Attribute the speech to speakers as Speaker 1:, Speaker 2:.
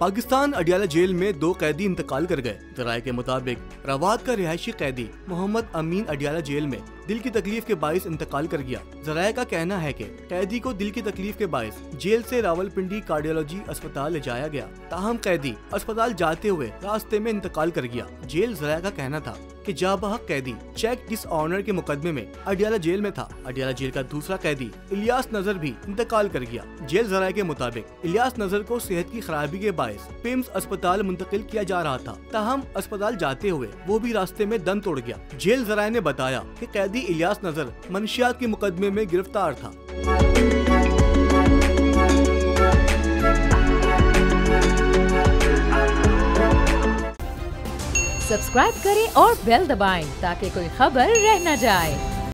Speaker 1: Pakistan Adiala jail में 2 कैदी इंतकाल कर गए। जराये के मुताबिक रवात का रिहायशी कैदी मोहम्मद अमीन अडियाला जेल में दिल की तकलीफ के बाइस इंतकाल कर गया। जराये का कहना है कि कैदी को दिल की तकलीफ के बाइस जेल से रावलपिंडी कार्डियोलॉजी अस्पताल ले जाया गया। ताहम कैदी अस्पताल जाते हुए रास्ते में इंतकाल कर गया। जेल जराये का कहना था कि जाबहक कैदी चेक डिसऑनर के मुकदमे में अडियाला जेल में था। अडियाला जेल का दूसरा कैदी इलियास नजर भी इंतकाल कर गया। जेल जराये के मुताबिक इलियास नजर को सेहत की खराबी के बायस पिम्स अस्पताल मुंतकिल किया जा रहा था। ताहम अस्पताल जाते हुए वो भी रास्ते में दम तोड़ गया। जेल जराये ने बताया कि कैदी इलियास नजर मनशियात के मुकदमे में गिरफ्तार था।
Speaker 2: सब्सक्राइब करें और बेल दबाएं ताकि कोई खबर रह न जाए।